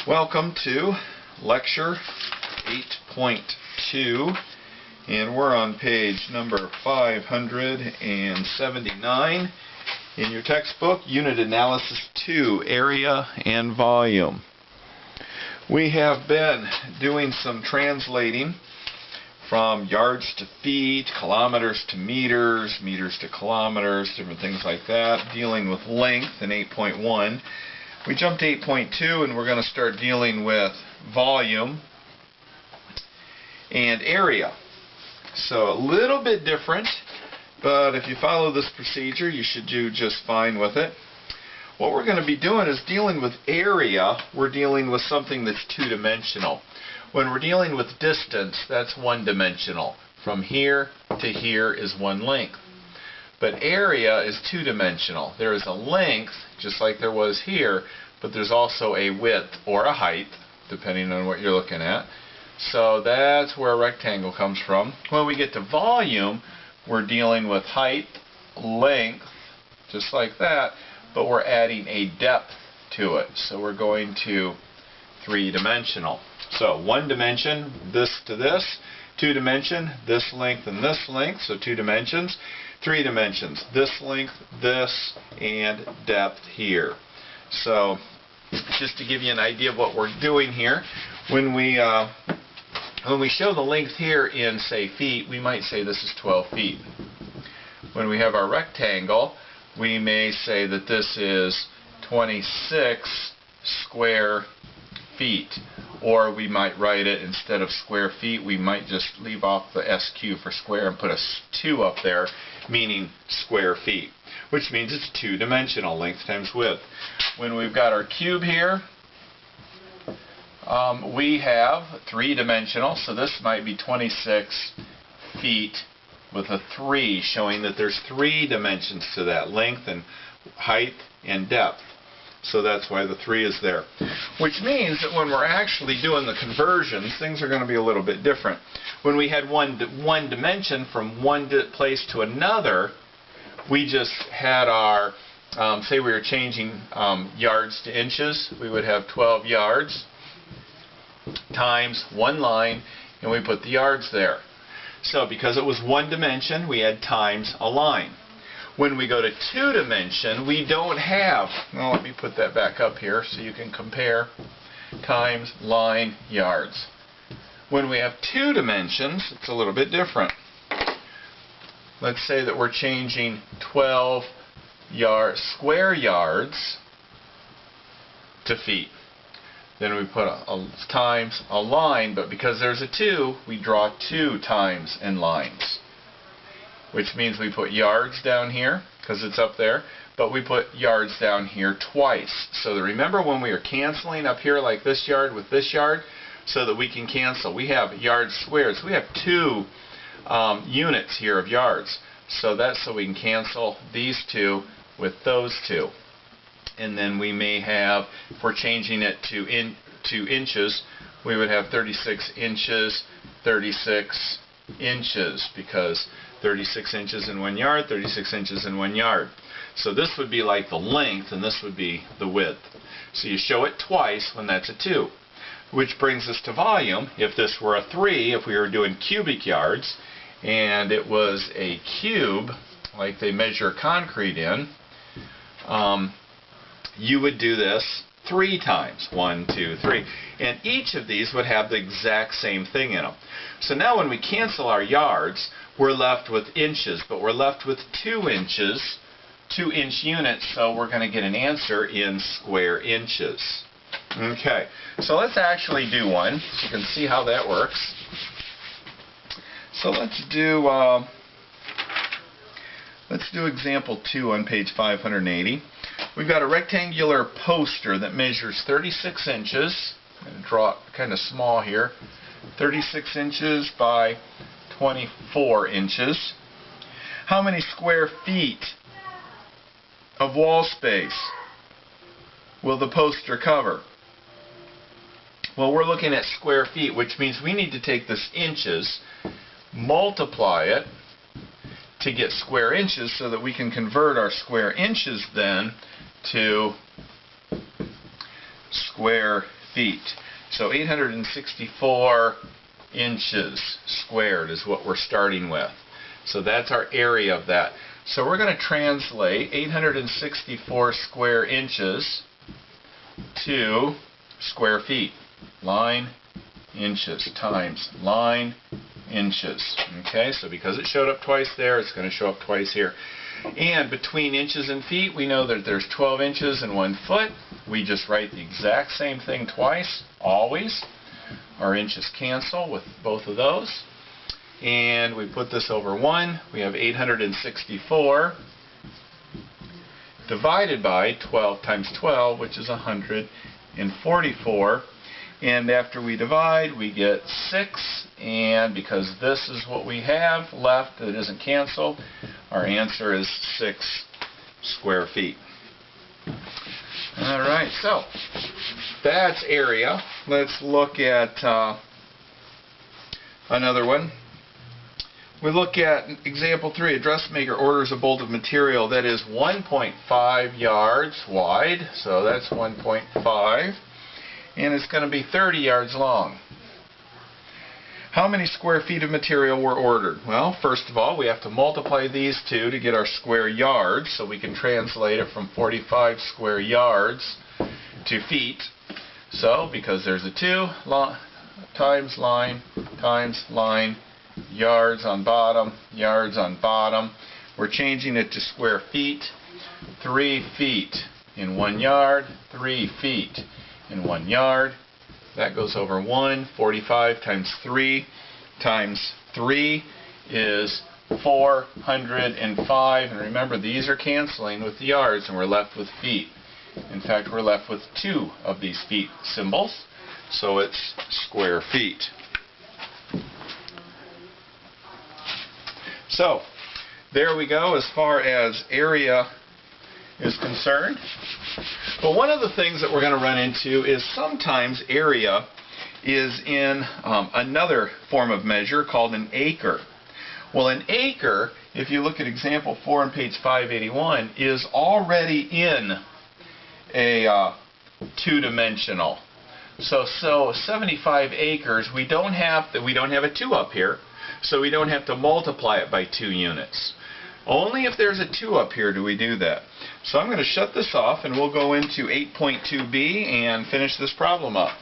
Welcome to lecture 8.2, and we're on page number 579 in your textbook, Unit Analysis 2, Area and Volume. We have been doing some translating from yards to feet, kilometers to meters, meters to kilometers, different things like that, dealing with length in 8.1. We jumped to 8.2 and we're going to start dealing with volume and area. So a little bit different, but if you follow this procedure you should do just fine with it. What we're going to be doing is dealing with area. We're dealing with something that's two-dimensional. When we're dealing with distance, that's one-dimensional. From here to here is one length. But area is two-dimensional. There is a length, just like there was here, but there's also a width or a height, depending on what you're looking at. So that's where a rectangle comes from. When we get to volume, we're dealing with height, length, just like that, but we're adding a depth to it. So we're going to three-dimensional. So one dimension, this to this. Two dimension, this length and this length, so two dimensions. Three dimensions, this length, this, and depth here. So just to give you an idea of what we're doing here, when we show the length here in, say, feet, we might say this is 12 feet. When we have our rectangle, we may say that this is 26 square feet. Or we might write it, instead of square feet, we might just leave off the SQ for square and put a 2 up there, meaning square feet, which means it's two-dimensional, length times width. When we've got our cube here, we have three-dimensional, so this might be 26 feet with a 3, showing that there's three dimensions to that, length and height and depth. So that's why the 3 is there. Which means that when we're actually doing the conversions, things are going to be a little bit different. When we had one dimension from one place to another, we just had our, say we were changing yards to inches, we would have 12 yards times one line, and we put the yards there. So because it was one dimension, we had times a line. When we go to two dimension, we don't have, well, let me put that back up here so you can compare, times line yards. When we have two dimensions, it's a little bit different. Let's say that we're changing 12 square yards to feet. Then we put a times a line, but because there's a 2, we draw 2 times in lines. Which means we put yards down here, because it's up there, but we put yards down here twice. So remember when we are canceling up here like this yard with this yard, so that we can cancel. We have yards squared, so we have 2 units here of yards. So that's so we can cancel these 2 with those 2. And then we may have, if we're changing it to inches, we would have 36 inches, 36 inches, because 36 inches in 1 yard, 36 inches in 1 yard. So this would be like the length, and this would be the width. So you show it twice when that's a 2. Which brings us to volume. If this were a 3, if we were doing cubic yards, and it was a cube, like they measure concrete in, you would do this 3 times. 1, 2, 3. And each of these would have the exact same thing in them. So now when we cancel our yards, we're left with inches, but we're left with 2 inches, 2-inch units, so we're going to get an answer in square inches. Okay, so let's actually do one, so you can see how that works. So let's do example 2 on page 580. We've got a rectangular poster that measures 36 inches. I'm going to draw it kind of small here. 36 inches by 24 inches. How many square feet of wall space will the poster cover? Well, we're looking at square feet, which means we need to take this inches, multiply it to get square inches, so that we can convert our square inches then to square feet. So 864 inches squared is what we're starting with. So that's our area of that. So we're going to translate 864 square inches to square feet. Line, inches, times line, inches. Okay, so because it showed up twice there, it's going to show up twice here. And between inches and feet, we know that there's 12 inches and 1 foot. We just write the exact same thing twice, always. Our inches cancel with both of those. And we put this over 1. We have 864 divided by 12 times 12, which is 144. And after we divide, we get 6. And because this is what we have left that isn't canceled, our answer is 6 square feet. All right, so that's area. Let's look at another one. We look at example 3. A dressmaker orders a bolt of material that is 1.5 yards wide, so that's 1.5, and it's going to be 30 yards long. How many square feet of material were ordered? Well, first of all, we have to multiply these two to get our square yards, so we can translate it from 45 square yards to feet. So, because there's a 2, times line, yards on bottom, we're changing it to square feet. 3 feet in 1 yard, 3 feet in 1 yard. That goes over 1. 45 times 3 times 3 is 405. And remember, these are canceling with the yards, and we're left with feet. In fact, we're left with 2 of these feet symbols, so it's square feet. So, there we go as far as area is concerned. But one of the things that we're going to run into is sometimes area is in another form of measure called an acre. Well, an acre, if you look at example 4 on page 581, is already in a two-dimensional. So 75 acres, we don't have a 2 up here, so we don't have to multiply it by 2 units. Only if there's a 2 up here do we do that. So I'm going to shut this off, and we'll go into 8.2b and finish this problem up.